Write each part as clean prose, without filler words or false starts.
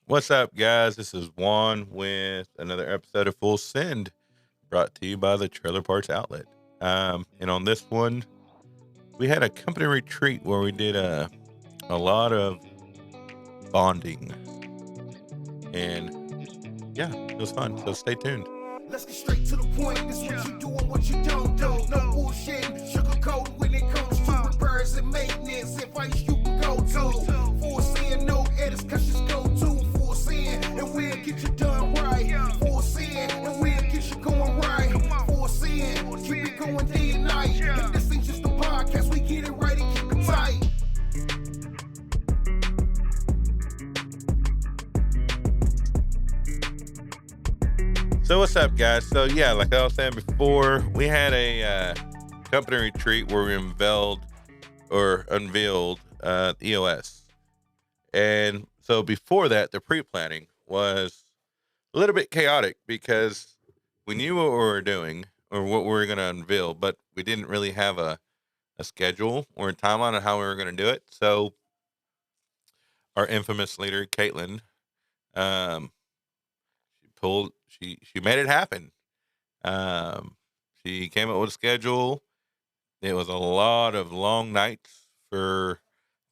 What's up, guys? This is Juan with another episode of Full Send, brought to you by the Trailer Parts Outlet. And on this one, we had a company retreat where we did a lot of bonding, and yeah, it was fun. So stay tuned. Let's get straight to the point. This what you do and what you don't do. No bullshit, sugarcoat when it comes to repairs and maintenance. Advice you can go to. Full sin, no edits, cause just go to full sin, and we'll get you done right. Full sin, and we'll get you going right. Full sin, keep it going day and night. And this ain't just a podcast, we get it right and keep it tight. So what's up, guys? So yeah, like I was saying before, we had a company retreat where we unveiled EOS, and so before that, the pre-planning was a little bit chaotic because we knew what we were doing or what we were going to unveil, but we didn't really have a schedule or a timeline on how we were going to do it. So our infamous leader, Caitlin, um, she made it happen. She came up with a schedule. It was a lot of long nights for,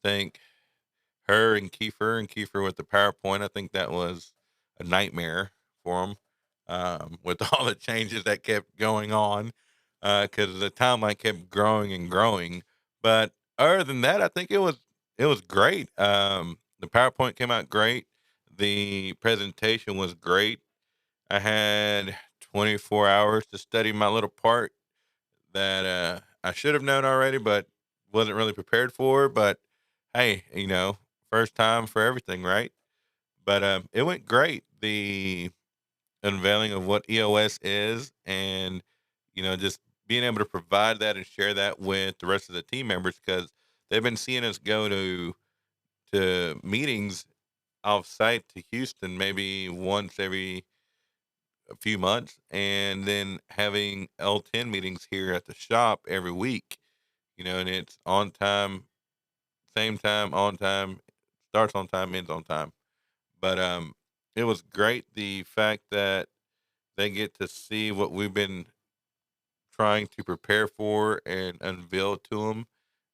I think, her and Kiefer with the PowerPoint. I think that was a nightmare for him, with all the changes that kept going on, because the timeline kept growing and growing. But other than that, I think it was great. The PowerPoint came out great. The presentation was great. I had 24 hours to study my little part that I should have known already, but wasn't really prepared for. But hey, first time for everything, right? But it went great. The unveiling of what EOS is, and just being able to provide that and share that with the rest of the team members because they've been seeing us go to meetings off site to Houston maybe once every a few months, and then having L10 meetings here at the shop every week. And it's on time, same time, on time, starts on time, ends on time. But it was great the fact that they get to see what we've been trying to prepare for and unveil to them,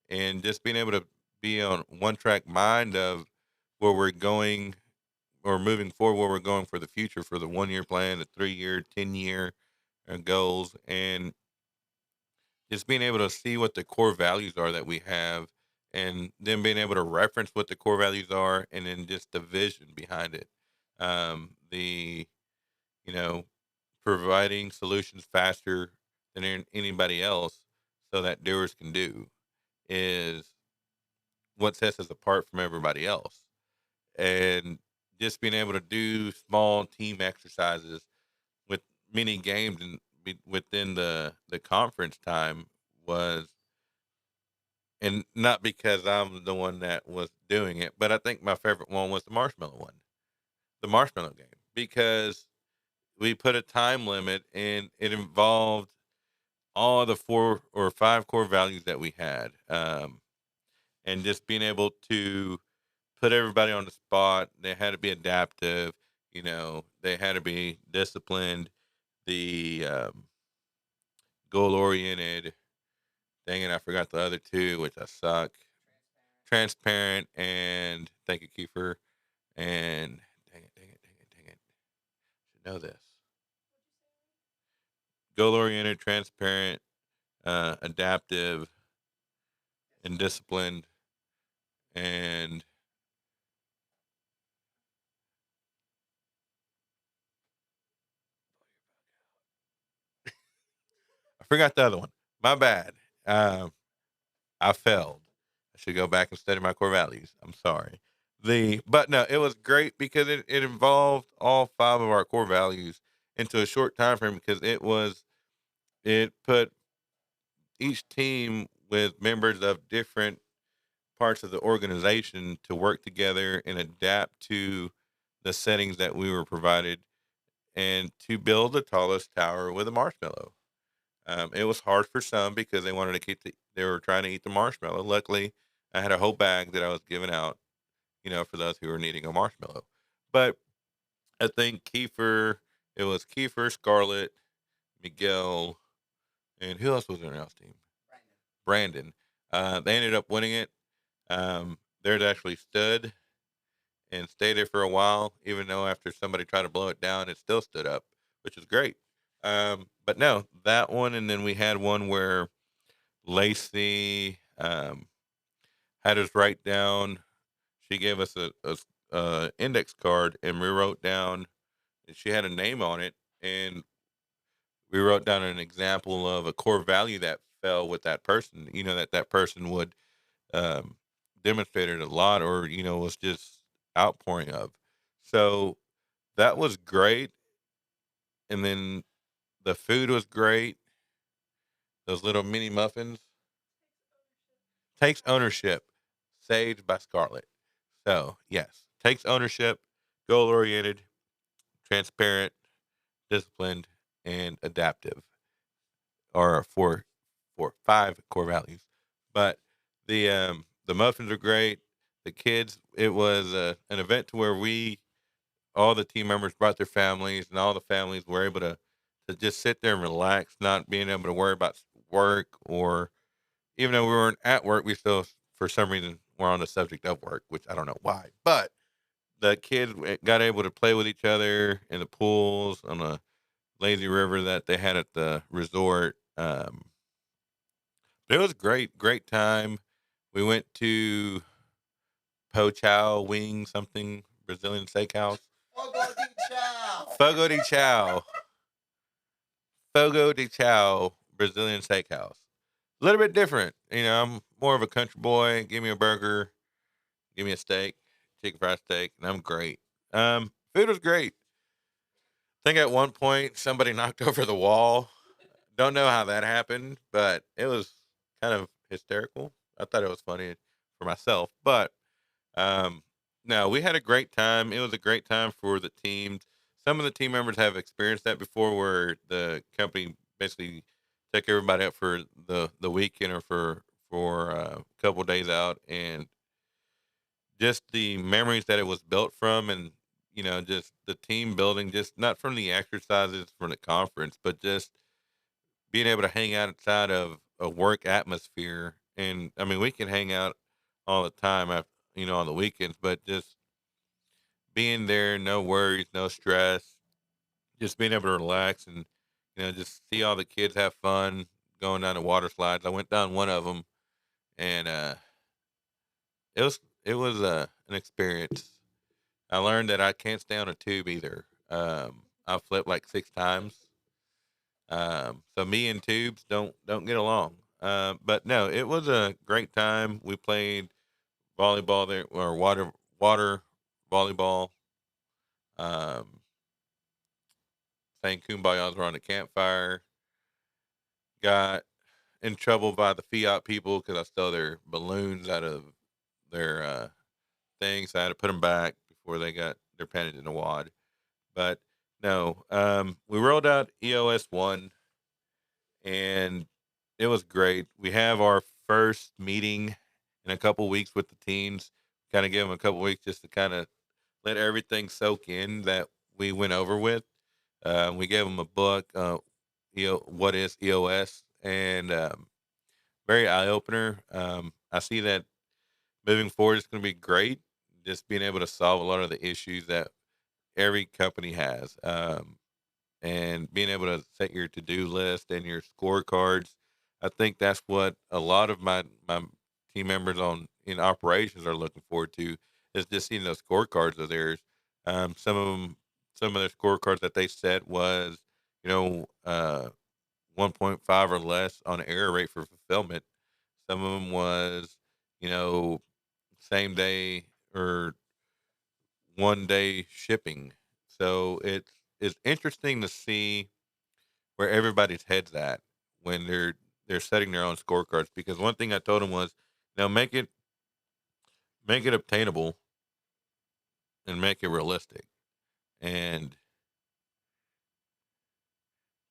and just being able to be on one track mind of where we're going or moving forward, where we're going for the future, for the 1 year plan, the 3 year, 10 year goals, and just being able to see what the core values are that we have, and then being able to reference what the core values are, and then just the vision behind it. The you know Providing solutions faster than anybody else, so that doers can do, is what sets us apart from everybody else. And just being able to do small team exercises with many games and within the conference time was, and not because I'm the one that was doing it, but I think my favorite one was the marshmallow one, the marshmallow game, because we put a time limit and it involved all the 4 or 5 core values that we had, and just being able to put everybody on the spot. They had to be adaptive. They had to be disciplined. The goal oriented. Dang it, I forgot the other two, which I suck. Transparent, and thank you, Kiefer. And dang it. Should know this. Goal oriented, transparent, adaptive, and disciplined. And I forgot the other one. My bad. Um, I failed. I should go back and study my core values. I'm sorry. But no, it was great because it involved all 5 of our core values into a short time frame, because it put each team with members of different parts of the organization to work together and adapt to the settings that we were provided, and to build the tallest tower with a marshmallow. It was hard for some because they wanted to they were trying to eat the marshmallow. Luckily, I had a whole bag that I was giving out, for those who were needing a marshmallow. But I think Kiefer, it was Kiefer, Scarlett, Miguel, and who else was in our team? Brandon. They ended up winning it. Theirs actually stood and stayed there for a while, even though after somebody tried to blow it down, it still stood up, which is great. But no, that one, and then we had one where Lacey had us write down. She gave us a index card, and we wrote down. And she had a name on it, and we wrote down an example of a core value that fell with that person. That person would um, demonstrate it a lot, or was just outpouring of. So that was great, and then the food was great. Those little mini muffins. Takes ownership. Saved by Scarlett. So yes, takes ownership. Goal oriented, transparent, disciplined, and adaptive are four, five core values. But the muffins are great. The kids, it was an event to where all the team members brought their families, and all the families were able to just sit there and relax, not being able to worry about work, or even though we weren't at work, we still, for some reason, were on the subject of work, which I don't know why. But the kids got able to play with each other in the pools on a lazy river that they had at the resort. It was great, great time. We went to Po Chow Wing something Brazilian steakhouse. Fogo de chao. Fogo de Chow. Fogo de Chow Brazilian steakhouse. A little bit different. I'm more of a country boy. Give me a burger, give me a steak, chicken fried steak, and I'm great. Food was great. I think at one point somebody knocked over the wall. Don't know how that happened, but it was kind of hysterical. I thought it was funny for myself, but um, no, we had a great time. It was a great time for the teams. Some of the team members have experienced that before, where the company basically took everybody out for the weekend, or for a couple days out, and just the memories that it was built from, and just the team building, just not from the exercises from the conference, but just being able to hang out outside of a work atmosphere. And I mean, we can hang out all the time, on the weekends, but just being there, no worries, no stress, just being able to relax, and just see all the kids have fun going down the water slides. I went down one of them, and it was an experience. I learned that I can't stay on a tube either. I flipped like 6 times. So me and tubes don't get along. But no, it was a great time. We played volleyball there, or water volleyball. Um, Sang kumbayas around the campfire. Got in trouble by the Fiat people because I stole their balloons out of their things. So I had to put them back before they got their painted in the wad. But no, we rolled out EOS 1, and it was great. We have our first meeting in a couple weeks with the teams. Kind of give them a couple weeks just to kind of let everything soak in that we went over with. We gave them a book, What is EOS, and very eye opener. I see that moving forward, it's going to be great. Just being able to solve a lot of the issues that every company has. And being able to set your to-do list and your scorecards. I think that's what a lot of my team members on in operations are looking forward to, is just seeing those scorecards of theirs. Some of them, some of their scorecards that they set was, you know, uh, 1.5 or less on error rate for fulfillment. Some of them was, you know, same day or 1 day shipping. So it's interesting to see where everybody's heads at when they're setting their own scorecards. Because one thing I told them was, now make it obtainable and make it realistic. And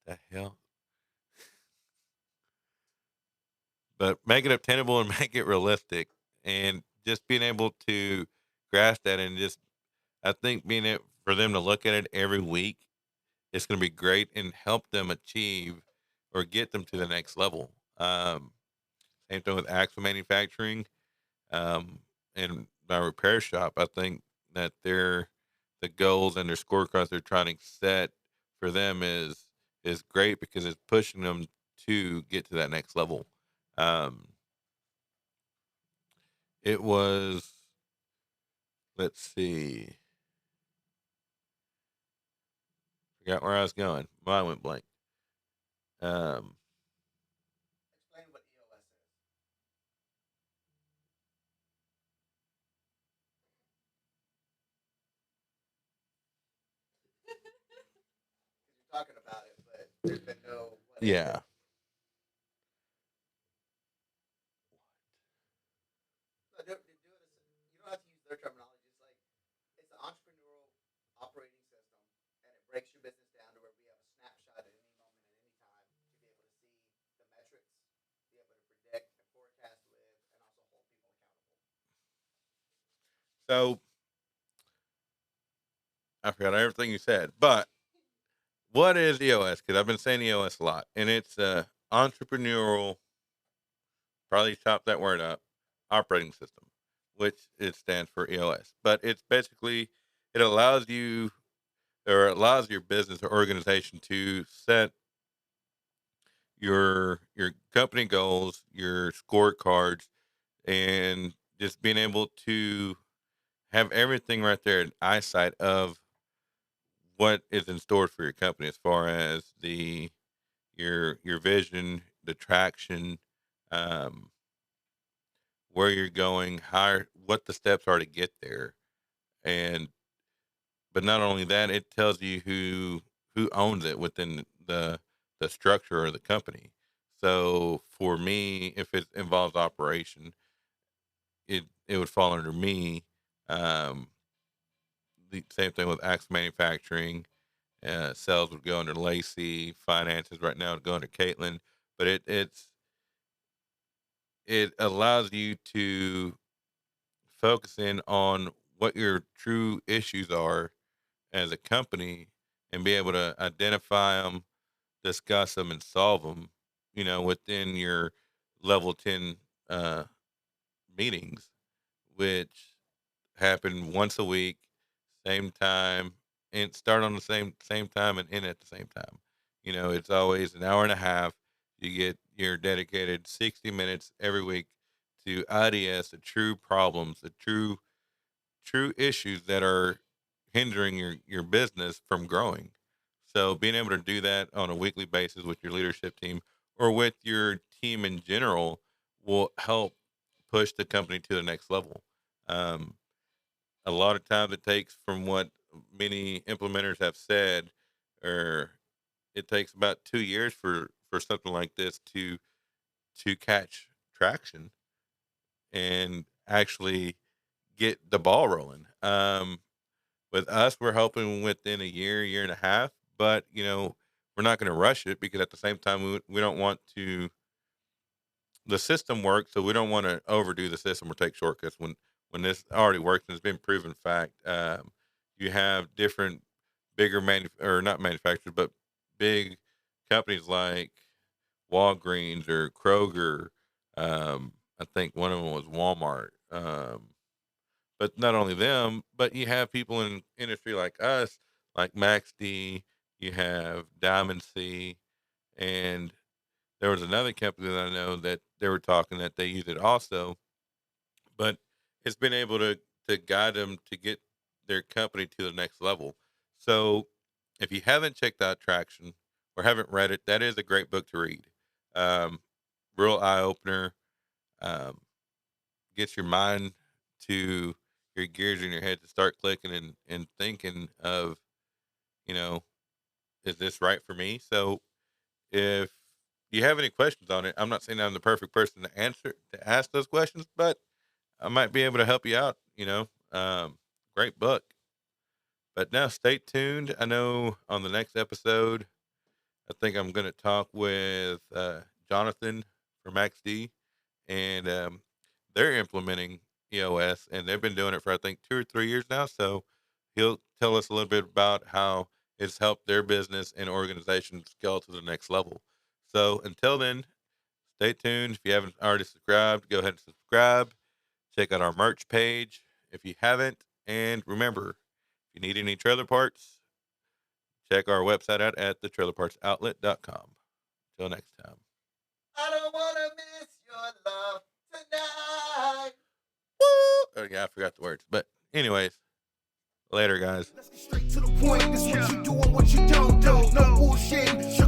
the hell, but make it obtainable and make it realistic, and just being able to grasp that, and just I think being it for them to look at it every week, it's going to be great and help them achieve or get them to the next level. Same thing with axle manufacturing. Um, and my repair shop, I think that the goals and their scorecards they're trying to set for them is great because it's pushing them to get to that next level. Um, it was let's see, forgot where I was going. Mine went blank. Um, Explain what EOS is. Because you're talking about it, but there's been no what is yeah. it? No, do it. You don't have to use their terminology. It's like it's the entrepreneurial operating system, and it breaks your business down to where we have a snapshot at any moment, at any time, to be able to see the metrics, be able to predict and forecast with, and also hold people accountable. So I forgot everything you said, but what is EOS? Because I've been saying EOS a lot, and it's entrepreneurial. Probably chop that word up. Operating system, which it stands for EOS, but it's basically it allows you or allows your business or organization to set your company goals, your scorecards, and just being able to have everything right there in eyesight of what is in store for your company as far as your vision, the traction, um, where you're going, how what the steps are to get there, and but not only that, it tells you who owns it within the structure of the company. So for me, if it involves operation, it would fall under me. Um, the same thing with axe manufacturing. Sales would go under Lacey. Finances right now would go under Caitlin. But it allows you to focus in on what your true issues are as a company and be able to identify them, discuss them, and solve them. Within your level 10 uh, meetings, which happen once a week, same time, and start on the same time and end at the same time. It's always an hour and a half. You get your dedicated 60 minutes every week to IDS, the true problems, the true issues that are hindering your business from growing. So being able to do that on a weekly basis with your leadership team or with your team in general will help push the company to the next level. Um, a lot of times it takes, from what many implementers have said, or it takes about 2 years for something like this to catch traction and actually get the ball rolling. With us, we're hoping within a year and a half, but we're not going to rush it because at the same time, we don't want to. The system works, so we don't want to overdo the system or take shortcuts when this already works and it's been proven fact. You have different bigger or not manufacturers, but big companies like Walgreens or Kroger. I think one of them was Walmart. But not only them, but you have people in industry like us, like Max D, you have Diamond C, and there was another company that I know that they were talking that they use it also, but it's been able to guide them to get their company to the next level. So if you haven't checked out Traction or haven't read it, that is a great book to read. Um, Real eye opener. Um, gets your mind to your gears in your head to start clicking and thinking of, you know, is this right for me? So if you have any questions on it, I'm not saying I'm the perfect person to ask those questions, but I might be able to help you out, great book. But now stay tuned. I know on the next episode, I think I'm going to talk with Jonathan from XD, and they're implementing EOS, and they've been doing it for I think 2 or 3 years now. So He'll tell us a little bit about how it's helped their business and organization scale to the next level. So until then, stay tuned. If you haven't already subscribed, go ahead and subscribe. Check out our merch page if you haven't. And remember, if you need any trailer parts, check our website out at thetrailerpartsoutlet.com. Till next time. I don't wanna miss your love tonight. Woo! Oh, yeah, I forgot the words. But, anyways, later, guys. Let's get straight to the point. This what you do and what you don't do. No bullshit.